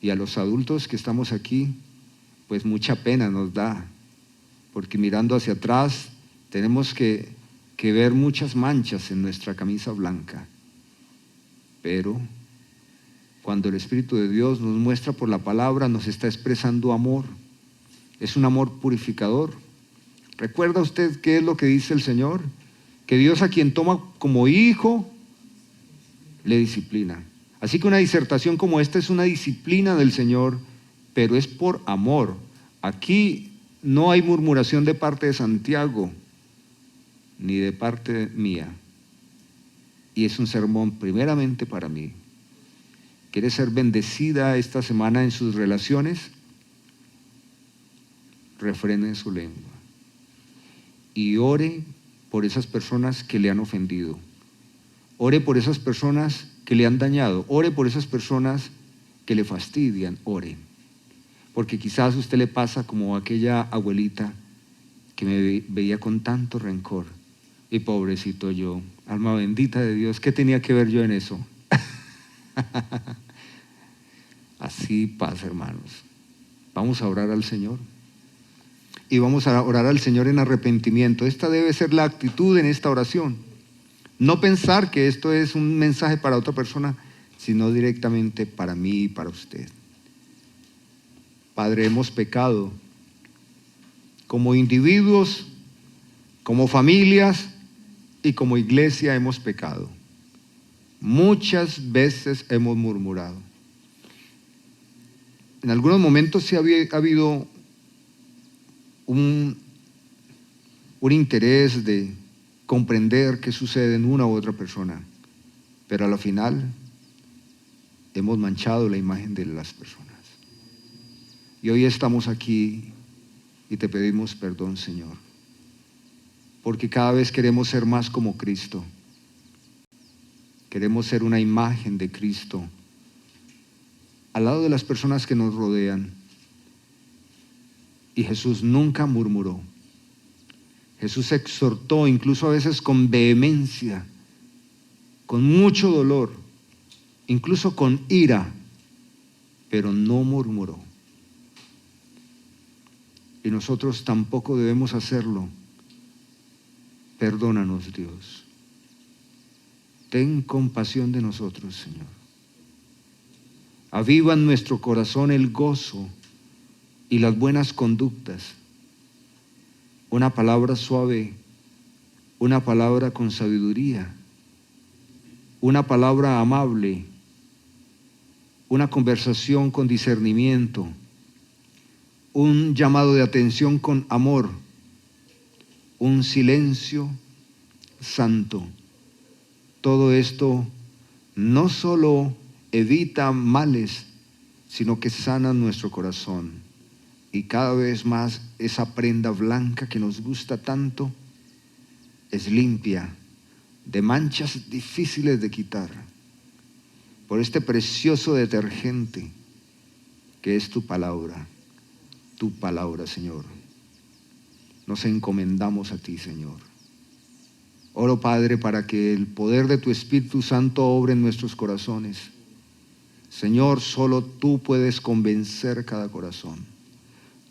Y a los adultos que estamos aquí, pues mucha pena nos da, porque mirando hacia atrás tenemos que ver muchas manchas en nuestra camisa blanca. Pero cuando el Espíritu de Dios nos muestra por la palabra, nos está expresando amor. Es un amor purificador. ¿Recuerda usted qué es lo que dice el Señor? Que Dios a quien toma como hijo, le disciplina. Así que una disertación como esta es una disciplina del Señor, pero es por amor. Aquí no hay murmuración de parte de Santiago, ni de parte mía. Y es un sermón primeramente para mí. ¿Quiere ser bendecida esta semana en sus relaciones? Refrene su lengua. Y ore por esas personas que le han ofendido. Ore por esas personas que le han dañado. Ore por esas personas que le fastidian. Ore. Porque quizás a usted le pasa como aquella abuelita que me veía con tanto rencor. Y pobrecito yo, alma bendita de Dios, ¿qué tenía que ver yo en eso? Así pasa, hermanos. Vamos a orar al Señor. Y vamos a orar al Señor en arrepentimiento. Esta debe ser la actitud en esta oración. No pensar que esto es un mensaje para otra persona, sino directamente para mí y para usted. Padre, hemos pecado como individuos, como familias y como iglesia hemos pecado. Muchas veces hemos murmurado. En algunos momentos sí ha habido un interés de comprender qué sucede en una u otra persona, pero a la final hemos manchado la imagen de las personas. Y hoy estamos aquí y te pedimos perdón, Señor, porque cada vez queremos ser más como Cristo. Queremos ser una imagen de Cristo al lado de las personas que nos rodean. Y Jesús nunca murmuró. Jesús exhortó, incluso a veces con vehemencia, con mucho dolor, incluso con ira, pero no murmuró. Y nosotros tampoco debemos hacerlo. Perdónanos, Dios. Ten compasión de nosotros, Señor. Aviva en nuestro corazón el gozo y las buenas conductas. Una palabra suave, una palabra con sabiduría, una palabra amable, una conversación con discernimiento, un llamado de atención con amor, un silencio santo. Todo esto no solo evita males, sino que sanas nuestro corazón. Y cada vez más esa prenda blanca que nos gusta tanto es limpia de manchas difíciles de quitar por este precioso detergente que es tu palabra, Señor. Nos encomendamos a ti, Señor. Oro, Padre, para que el poder de tu Espíritu Santo obre en nuestros corazones. Señor, solo tú puedes convencer cada corazón.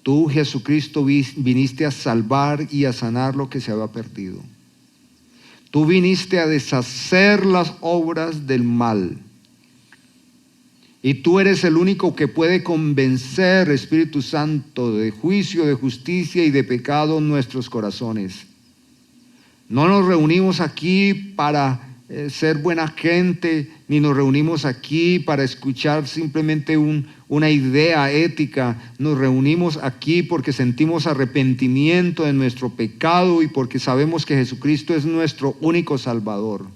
Tú, Jesucristo, viniste a salvar y a sanar lo que se había perdido. Tú viniste a deshacer las obras del mal. Y tú eres el único que puede convencer, Espíritu Santo, de juicio, de justicia y de pecado en nuestros corazones. No nos reunimos aquí para ser buena gente, ni nos reunimos aquí para escuchar simplemente una idea ética. Nos reunimos aquí porque sentimos arrepentimiento de nuestro pecado y porque sabemos que Jesucristo es nuestro único Salvador.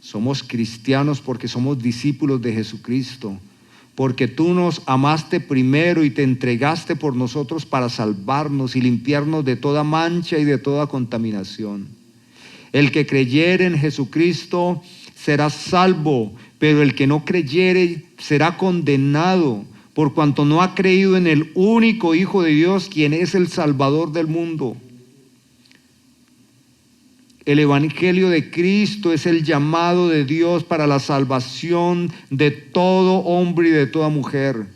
Somos cristianos porque somos discípulos de Jesucristo, porque tú nos amaste primero y te entregaste por nosotros para salvarnos y limpiarnos de toda mancha y de toda contaminación. El que creyere en Jesucristo será salvo, pero el que no creyere será condenado, por cuanto no ha creído en el único Hijo de Dios, quien es el Salvador del mundo. El Evangelio de Cristo es el llamado de Dios para la salvación de todo hombre y de toda mujer.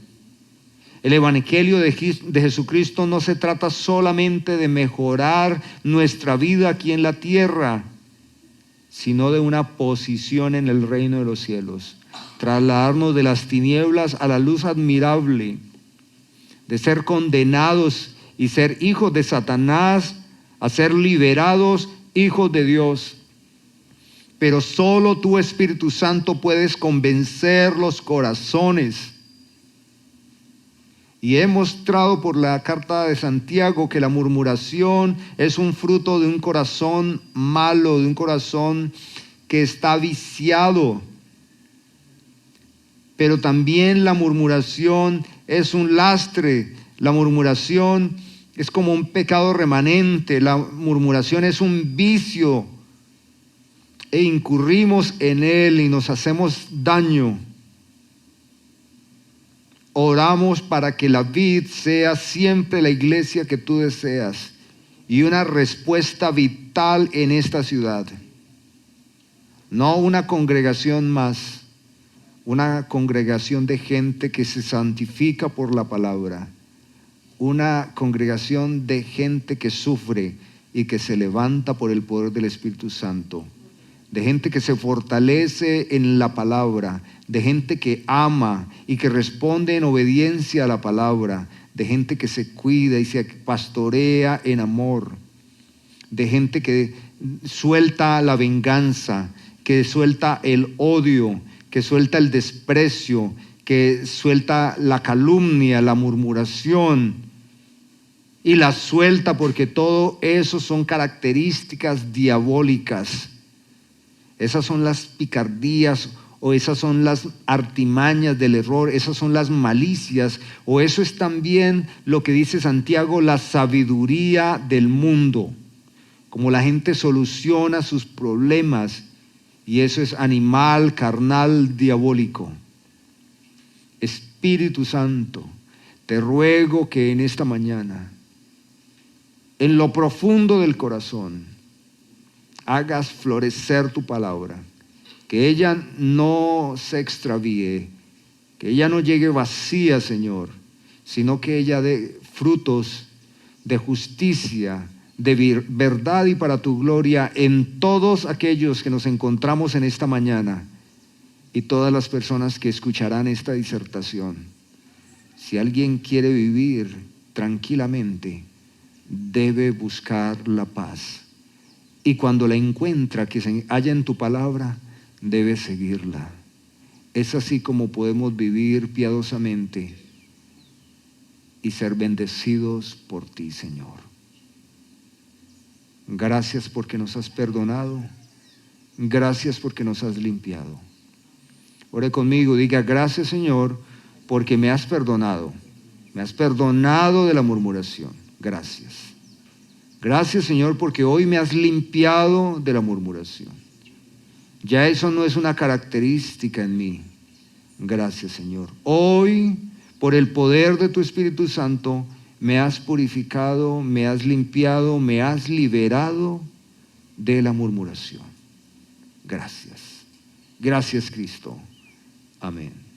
El Evangelio de Jesucristo no se trata solamente de mejorar nuestra vida aquí en la tierra, sino de una posición en el reino de los cielos. Trasladarnos de las tinieblas a la luz admirable, de ser condenados y ser hijos de Satanás, a ser liberados hijos de Dios. Pero solo tú, Espíritu Santo, puedes convencer los corazones. Y he mostrado por la carta de Santiago que la murmuración es un fruto de un corazón malo, de un corazón que está viciado. Pero también la murmuración es un lastre. La murmuración es como un pecado remanente. La murmuración es un vicio e incurrimos en él y nos hacemos daño. Oramos para que la vid sea siempre la iglesia que tú deseas y una respuesta vital en esta ciudad. No una congregación más, una congregación de gente que se santifica por la palabra, una congregación de gente que sufre y que se levanta por el poder del Espíritu Santo, de gente que se fortalece en la palabra, de gente que ama y que responde en obediencia a la palabra, de gente que se cuida y se pastorea en amor, de gente que suelta la venganza, que suelta el odio, que suelta el desprecio, que suelta la calumnia, la murmuración, y la suelta porque todo eso son características diabólicas. Esas son las picardías o esas son las artimañas del error, esas son las malicias, o eso es también lo que dice Santiago, la sabiduría del mundo, como la gente soluciona sus problemas, y eso es animal, carnal, diabólico. Espíritu Santo, te ruego que en esta mañana, en lo profundo del corazón, hagas florecer tu palabra, que ella no se extravíe, que ella no llegue vacía, Señor, sino que ella dé frutos de justicia, de verdad y para tu gloria en todos aquellos que nos encontramos en esta mañana y todas las personas que escucharán esta disertación. Si alguien quiere vivir tranquilamente, debe buscar la paz. Y cuando la encuentra, que se halla en tu palabra, debe seguirla. Es así como podemos vivir piadosamente y ser bendecidos por ti, Señor. Gracias porque nos has perdonado. Gracias porque nos has limpiado. Ore conmigo, diga: gracias, Señor, porque me has perdonado de la murmuración. Gracias. Gracias, Señor, porque hoy me has limpiado de la murmuración. Ya eso no es una característica en mí. Gracias, Señor. Hoy, por el poder de tu Espíritu Santo, me has purificado, me has limpiado, me has liberado de la murmuración. Gracias. Gracias, Cristo. Amén.